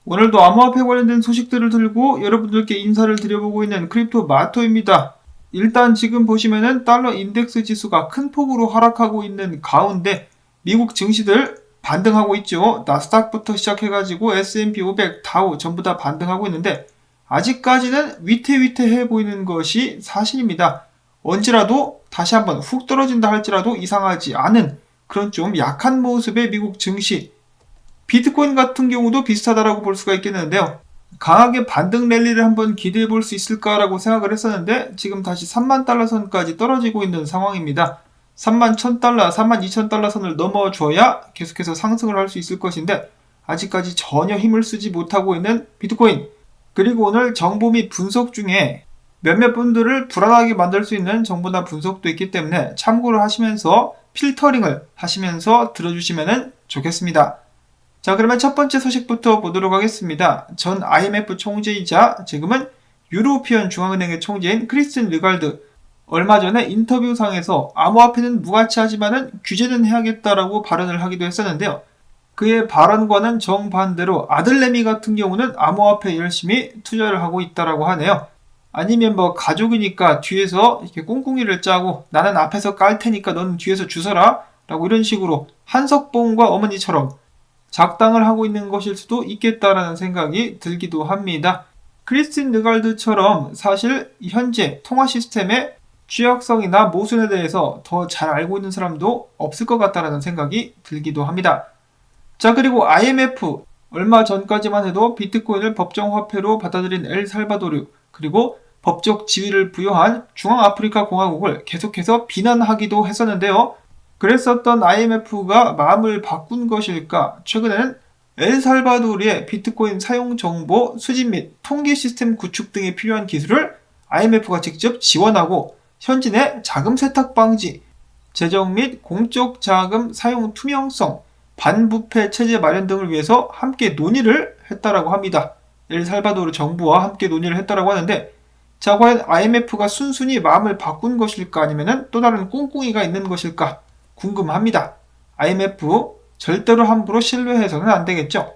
오늘도 암호화폐 관련된 소식들을 들고 여러분들께 인사를 드려보고 있는 크립토 마토입니다. 일단 지금 보시면은 달러 인덱스 지수가 큰 폭으로 하락하고 있는 가운데 미국 증시들 반등하고 있죠. 나스닥부터 시작해가지고 S&P 500, 다우 전부 다 반등하고 있는데 아직까지는 위태위태해 보이는 것이 사실입니다. 언제라도 다시 한번 훅 떨어진다 할지라도 이상하지 않은 그런 좀 약한 모습의 미국 증시, 비트코인 같은 경우도 비슷하다라고 볼 수가 있겠는데요. 강하게 반등 랠리를 한번 기대해 볼 수 있을까라고 생각을 했었는데 지금 다시 3만 달러 선까지 떨어지고 있는 상황입니다. 3만 1000달러, 3만 2000달러 선을 넘어줘야 계속해서 상승을 할 수 있을 것인데 아직까지 전혀 힘을 쓰지 못하고 있는 비트코인. 그리고 오늘 정보 및 분석 중에 몇몇 분들을 불안하게 만들 수 있는 정보나 분석도 있기 때문에 참고를 하시면서 필터링을 하시면서 들어주시면 좋겠습니다. 자, 그러면 첫 번째 소식부터 보도록 하겠습니다. 전 IMF 총재이자 지금은 유로피언 중앙은행의 총재인 크리스틴 르갈드, 얼마 전에 인터뷰상에서 암호화폐는 무가치하지만은 규제는 해야겠다라고 발언을 하기도 했었는데요. 그의 발언과는 정반대로 아들 레미 같은 경우는 암호화폐에 열심히 투자를 하고 있다라고 하네요. 아니면 뭐 가족이니까 뒤에서 이렇게 꿍꿍이를 짜고 나는 앞에서 깔 테니까 넌 뒤에서 주서라 라고 이런 식으로 한석봉과 어머니처럼 작당을 하고 있는 것일 수도 있겠다라는 생각이 들기도 합니다. 크리스틴 르갈드처럼 사실 현재 통화 시스템의 취약성이나 모순에 대해서 더 잘 알고 있는 사람도 없을 것 같다라는 생각이 들기도 합니다. 자, 그리고 IMF, 얼마 전까지만 해도 비트코인을 법정화폐로 받아들인 엘살바도르, 그리고 법적 지위를 부여한 중앙아프리카 공화국을 계속해서 비난하기도 했었는데요. 그랬었던 IMF가 마음을 바꾼 것일까? 최근에는 엘살바도르의 비트코인 사용 정보 수집 및 통계 시스템 구축 등에 필요한 기술을 IMF가 직접 지원하고 현진의 자금 세탁 방지, 재정 및 공적 자금 사용 투명성, 반부패 체제 마련 등을 위해서 함께 논의를 했다라고 합니다. 엘살바도르 정부와 함께 논의를 했다라고 하는데, 자, 과연 IMF가 순순히 마음을 바꾼 것일까? 아니면 또 다른 꿍꿍이가 있는 것일까? 궁금합니다. IMF 절대로 함부로 신뢰해서는 안 되겠죠.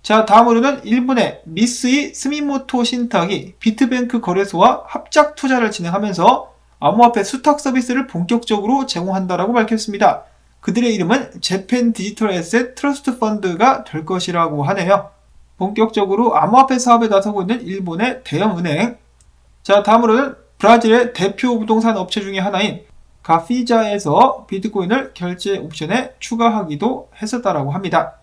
자, 다음으로는 일본의 미쓰이 스미모토 신탁이 비트뱅크 거래소와 합작 투자를 진행하면서 암호화폐 수탁 서비스를 본격적으로 제공한다라고 밝혔습니다. 그들의 이름은 재팬 디지털 에셋 트러스트 펀드가 될 것이라고 하네요. 본격적으로 암호화폐 사업에 나서고 있는 일본의 대형 은행. 자, 다음으로는 브라질의 대표 부동산 업체 중에 하나인 가피자에서 비트코인을 결제 옵션에 추가하기도 했었다라고 합니다.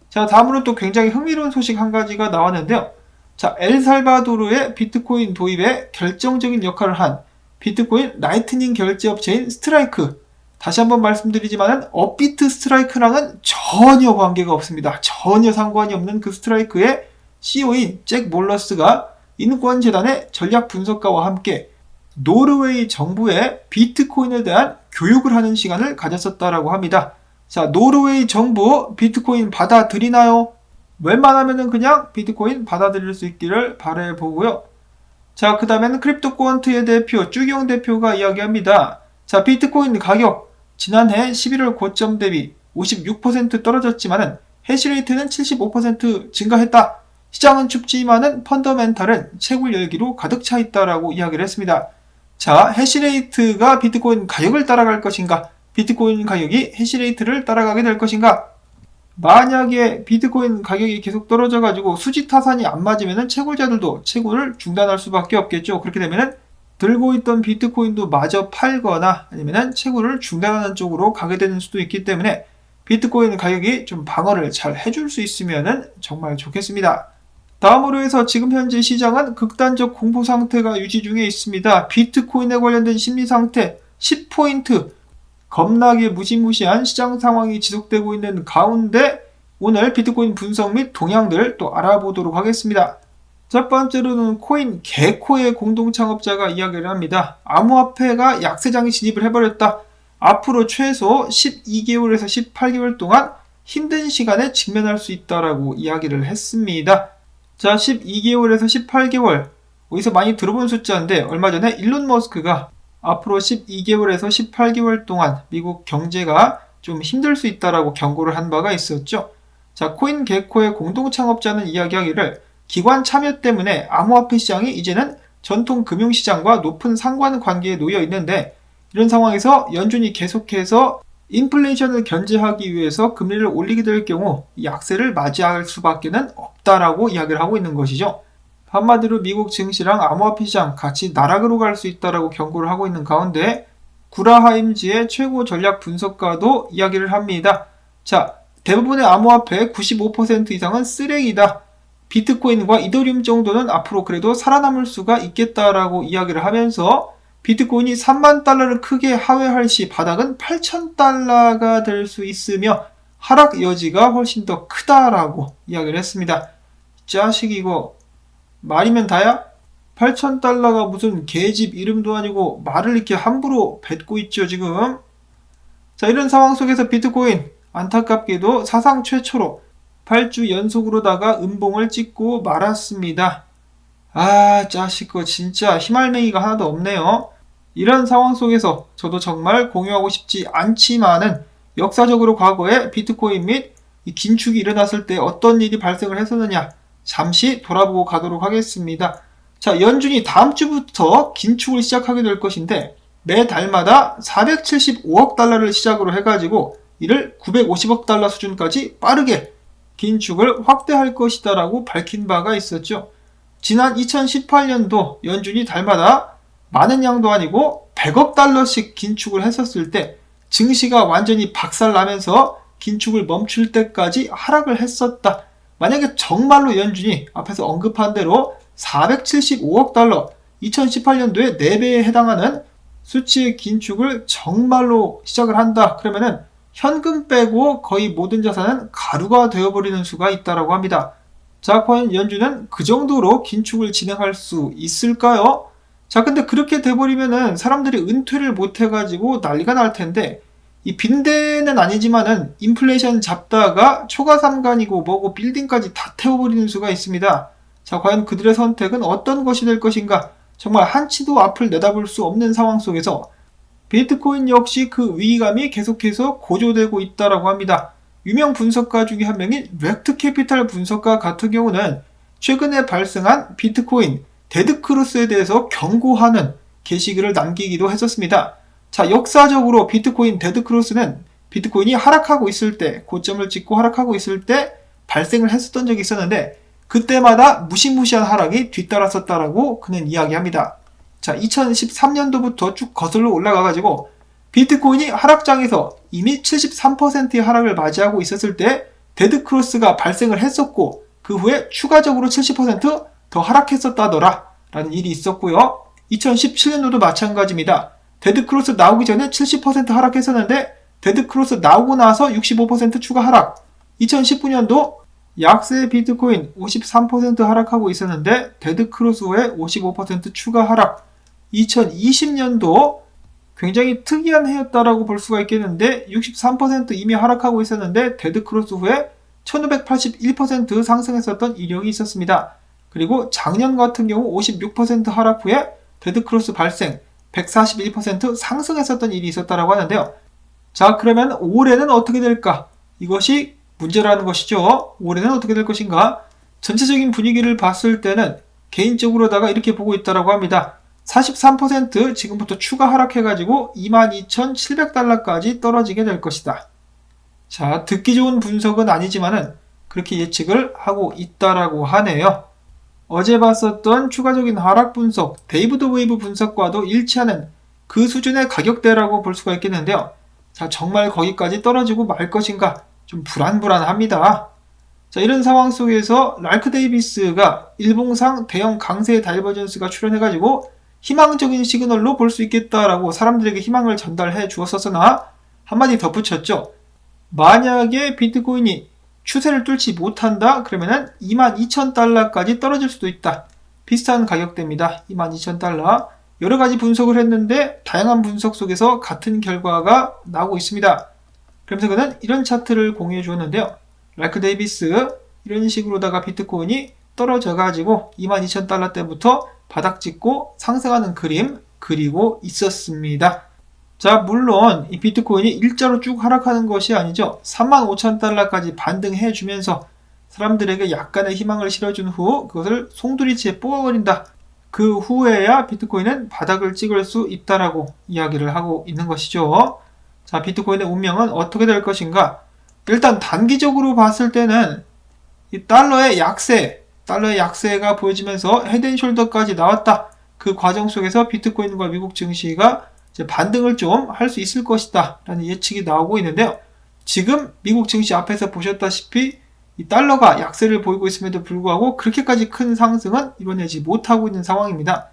자, 다음으로 또 굉장히 흥미로운 소식 한 가지가 나왔는데요. 자, 엘살바도르의 비트코인 도입에 결정적인 역할을 한 비트코인 라이트닝 결제 업체인 스트라이크. 다시 한번 말씀드리지만은 업비트 스트라이크랑은 전혀 관계가 없습니다. 전혀 상관이 없는 그 스트라이크의 CEO인 잭 몰러스가 인권재단의 전략 분석가와 함께 노르웨이 정부에 비트코인에 대한 교육을 하는 시간을 가졌었다라고 합니다. 자, 노르웨이 정부 비트코인 받아들이나요? 웬만하면은 그냥 비트코인 받아들일 수 있기를 바라보고요. 자, 그 다음에는 크립토코언트의 대표 쭈경 대표가 이야기합니다. 자, 비트코인 가격 지난해 11월 고점 대비 56% 떨어졌지만은 해시레이트는 75% 증가했다. 시장은 춥지만은 펀더멘탈은 채굴 열기로 가득 차 있다라고 이야기를 했습니다. 자, 해시레이트가 비트코인 가격을 따라갈 것인가? 비트코인 가격이 해시레이트를 따라가게 될 것인가? 만약에 비트코인 가격이 계속 떨어져가지고 수지 타산이 안 맞으면 채굴자들도 채굴을 중단할 수밖에 없겠죠. 그렇게 되면 들고 있던 비트코인도 마저 팔거나 아니면 채굴을 중단하는 쪽으로 가게 되는 수도 있기 때문에 비트코인 가격이 좀 방어를 잘 해줄 수 있으면 정말 좋겠습니다. 다음으로 해서 지금 현재 시장은 극단적 공포 상태가 유지 중에 있습니다. 비트코인에 관련된 심리 상태 10포인트, 겁나게 무시무시한 시장 상황이 지속되고 있는 가운데 오늘 비트코인 분석 및 동향들 또 알아보도록 하겠습니다. 첫 번째로는 코인 개코의 공동 창업자가 이야기를 합니다. 암호화폐가 약세장에 진입을 해버렸다. 앞으로 최소 12개월에서 18개월 동안 힘든 시간에 직면할 수 있다라고 이야기를 했습니다. 자, 12개월에서 18개월. 어디서 많이 들어본 숫자인데 얼마 전에 일론 머스크가 앞으로 12개월에서 18개월 동안 미국 경제가 좀 힘들 수 있다라고 경고를 한 바가 있었죠. 자, 코인게코의 공동 창업자는 이야기하기를 기관 참여 때문에 암호화폐 시장이 이제는 전통 금융시장과 높은 상관관계에 놓여 있는데 이런 상황에서 연준이 계속해서 인플레이션을 견제하기 위해서 금리를 올리게 될 경우 이 약세를 맞이할 수밖에는 없다라고 이야기를 하고 있는 것이죠. 한마디로 미국 증시랑 암호화폐 시장 같이 나락으로 갈 수 있다라고 경고를 하고 있는 가운데 구라하임즈의 최고 전략 분석가도 이야기를 합니다. 자, 대부분의 암호화폐 95% 이상은 쓰레기다. 비트코인과 이더리움 정도는 앞으로 그래도 살아남을 수가 있겠다라고 이야기를 하면서 비트코인이 3만 달러를 크게 하회할 시 바닥은 8천 달러가 될 수 있으며 하락 여지가 훨씬 더 크다라고 이야기를 했습니다. 자식 이거 말이면 다야? 8천 달러가 무슨 개집 이름도 아니고 말을 이렇게 함부로 뱉고 있죠 지금. 자, 이런 상황 속에서 비트코인 안타깝게도 사상 최초로 8주 연속으로다가 음봉을 찍고 말았습니다. 아, 자식거 진짜 희말맹이가 하나도 없네요. 이런 상황 속에서 저도 정말 공유하고 싶지 않지만은 역사적으로 과거에 비트코인 및 이 긴축이 일어났을 때 어떤 일이 발생을 했었느냐 잠시 돌아보고 가도록 하겠습니다. 자, 연준이 다음 주부터 긴축을 시작하게 될 것인데 매달마다 475억 달러를 시작으로 해가지고 이를 950억 달러 수준까지 빠르게 긴축을 확대할 것이다 라고 밝힌 바가 있었죠. 지난 2018년도 연준이 달마다 많은 양도 아니고 100억 달러씩 긴축을 했었을 때 증시가 완전히 박살나면서 긴축을 멈출 때까지 하락을 했었다. 만약에 정말로 연준이 앞에서 언급한 대로 475억 달러, 2018년도에 4배에 해당하는 수치의 긴축을 정말로 시작을 한다. 그러면은 현금 빼고 거의 모든 자산은 가루가 되어버리는 수가 있다라고 합니다. 자, 과연 연준은 그 정도로 긴축을 진행할 수 있을까요? 자, 근데 그렇게 돼버리면은 사람들이 은퇴를 못해가지고 난리가 날 텐데 이 빈대는 아니지만은 인플레이션 잡다가 초과삼간이고 뭐고 빌딩까지 다 태워버리는 수가 있습니다. 자, 과연 그들의 선택은 어떤 것이 될 것인가? 정말 한치도 앞을 내다볼 수 없는 상황 속에서 비트코인 역시 그 위기감이 계속해서 고조되고 있다라고 합니다. 유명 분석가 중에 한 명인 렉트캐피탈 분석가 같은 경우는 최근에 발생한 비트코인 데드크로스에 대해서 경고하는 게시글을 남기기도 했었습니다. 자, 역사적으로 비트코인 데드크로스는 비트코인이 하락하고 있을 때, 고점을 찍고 하락하고 있을 때 발생을 했었던 적이 있었는데 그때마다 무시무시한 하락이 뒤따랐었다라고 그는 이야기합니다. 자, 2013년도부터 쭉 거슬러 올라가가지고 비트코인이 하락장에서 이미 73%의 하락을 맞이하고 있었을 때 데드크로스가 발생을 했었고 그 후에 추가적으로 70%더 하락했었다더라 라는 일이 있었고요. 2017년도도 마찬가지입니다. 데드크로스 나오기 전에 70% 하락했었는데 데드크로스 나오고 나서 65% 추가 하락. 2019년도 약세 비트코인 53% 하락하고 있었는데 데드크로스 후에 55% 추가 하락. 2020년도 굉장히 특이한 해였다라고 볼 수가 있겠는데 63% 이미 하락하고 있었는데 데드크로스 후에 1581% 상승했었던 이력이 있었습니다. 그리고 작년 같은 경우 56% 하락 후에 데드크로스 발생 141% 상승했었던 일이 있었다라고 하는데요. 자, 그러면 올해는 어떻게 될까? 이것이 문제라는 것이죠. 올해는 어떻게 될 것인가? 전체적인 분위기를 봤을 때는 개인적으로다가 이렇게 보고 있다라고 합니다. 43% 지금부터 추가 하락해가지고 22,700달러까지 떨어지게 될 것이다. 자, 듣기 좋은 분석은 아니지만은 그렇게 예측을 하고 있다라고 하네요. 어제 봤었던 추가적인 하락 분석, 데이비드 웨이브 분석과도 일치하는 그 수준의 가격대라고 볼 수가 있겠는데요. 자, 정말 거기까지 떨어지고 말 것인가? 좀 불안합니다. 자, 이런 상황 속에서 랄크 데이비스가 일봉상 대형 강세 다이버전스가 출현해가지고 희망적인 시그널로 볼 수 있겠다라고 사람들에게 희망을 전달해 주었었으나 한마디 덧붙였죠. 만약에 비트코인이 추세를 뚫지 못한다 그러면은 22,000달러까지 떨어질 수도 있다. 비슷한 가격대입니다. 22,000달러. 여러가지 분석을 했는데 다양한 분석 속에서 같은 결과가 나오고 있습니다. 그러면서 그는 이런 차트를 공유해 주었는데요. 랄크 데이비스 이런 식으로다가 비트코인이 떨어져 가지고 22,000달러 때부터 바닥 찍고 상승하는 그림 그리고 있었습니다. 자, 물론 이 비트코인이 일자로 쭉 하락하는 것이 아니죠. 35,000달러까지 반등해주면서 사람들에게 약간의 희망을 실어준 후 그것을 송두리째 뽑아버린다. 그 후에야 비트코인은 바닥을 찍을 수 있다라고 이야기를 하고 있는 것이죠. 자, 비트코인의 운명은 어떻게 될 것인가? 일단 단기적으로 봤을 때는 이 달러의 약세가 보여지면서 헤드앤숄더까지 나왔다. 그 과정 속에서 비트코인과 미국 증시가 이제 반등을 좀 할 수 있을 것이다 라는 예측이 나오고 있는데요. 지금 미국 증시 앞에서 보셨다시피 이 달러가 약세를 보이고 있음에도 불구하고 그렇게까지 큰 상승은 이뤄내지 못하고 있는 상황입니다.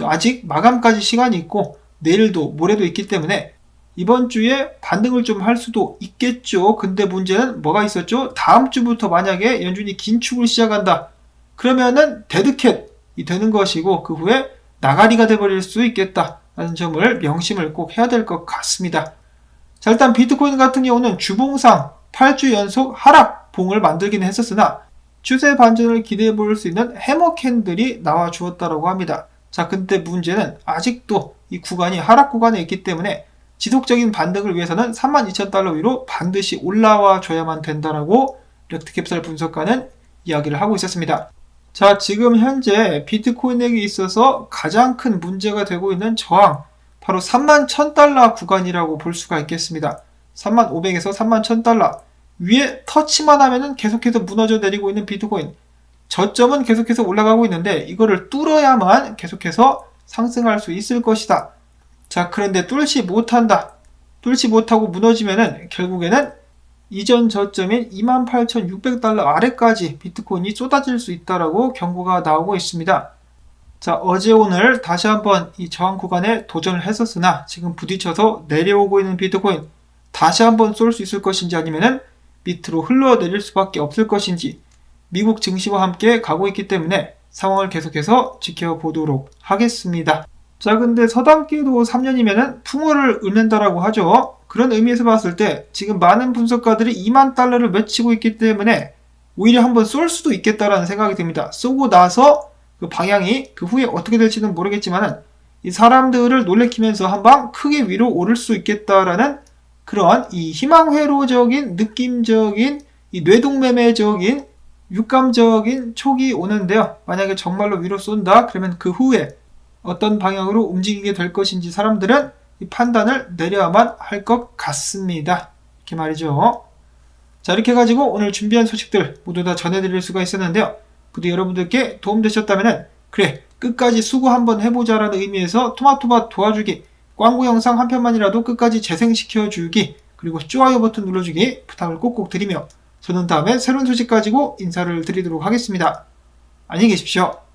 아직 마감까지 시간이 있고 내일도 모레도 있기 때문에 이번 주에 반등을 좀 할 수도 있겠죠. 근데 문제는 뭐가 있었죠? 다음 주부터 만약에 연준이 긴축을 시작한다. 그러면은 데드캣이 되는 것이고 그 후에 나가리가 돼버릴 수 있겠다라는 점을 명심을 꼭 해야 될 것 같습니다. 자, 일단 비트코인 같은 경우는 주봉상 8주 연속 하락봉을 만들긴 했었으나 추세 반전을 기대해 볼 수 있는 해머 캔들이 나와 주었다고 합니다. 자, 근데 문제는 아직도 이 구간이 하락 구간에 있기 때문에 지속적인 반등을 위해서는 32,000달러 위로 반드시 올라와 줘야만 된다라고 렉트캡슬 분석가는 이야기를 하고 있었습니다. 자, 지금 현재 비트코인에게 있어서 가장 큰 문제가 되고 있는 저항, 바로 31,000달러 구간이라고 볼 수가 있겠습니다. 3500에서 31,000달러 위에 터치만 하면은 계속해서 무너져 내리고 있는 비트코인, 저점은 계속해서 올라가고 있는데 이거를 뚫어야만 계속해서 상승할 수 있을 것이다. 자, 그런데 뚫지 못하고 무너지면은 결국에는 이전 저점인 28,600달러 아래까지 비트코인이 쏟아질 수 있다라고 경고가 나오고 있습니다. 자, 어제 오늘 다시 한번 이 저항 구간에 도전을 했었으나 지금 부딪혀서 내려오고 있는 비트코인 다시 한번 쏠 수 있을 것인지 아니면은 밑으로 흘러내릴 수밖에 없을 것인지 미국 증시와 함께 가고 있기 때문에 상황을 계속해서 지켜보도록 하겠습니다. 자, 근데 서당기도 3년이면은 풍어를 읊는다라고 하죠. 그런 의미에서 봤을 때 지금 많은 분석가들이 2만 달러를 외치고 있기 때문에 오히려 한번 쏠 수도 있겠다라는 생각이 듭니다. 쏘고 나서 그 방향이 그 후에 어떻게 될지는 모르겠지만은 이 사람들을 놀래키면서 한방 크게 위로 오를 수 있겠다라는 그런 이 희망회로적인 느낌적인 이 뇌동매매적인 육감적인 촉이 오는데요. 만약에 정말로 위로 쏜다 그러면 그 후에 어떤 방향으로 움직이게 될 것인지 사람들은 이 판단을 내려야만 할 것 같습니다. 이렇게 말이죠. 자, 이렇게 해가지고 오늘 준비한 소식들 모두 다 전해드릴 수가 있었는데요. 부디 여러분들께 도움되셨다면 그래 끝까지 수고 한번 해보자라는 의미에서 토마토맛 도와주기, 광고 영상 한 편만이라도 끝까지 재생시켜주기, 그리고 좋아요 버튼 눌러주기 부탁을 꼭꼭 드리며 저는 다음에 새로운 소식 가지고 인사를 드리도록 하겠습니다. 안녕히 계십시오.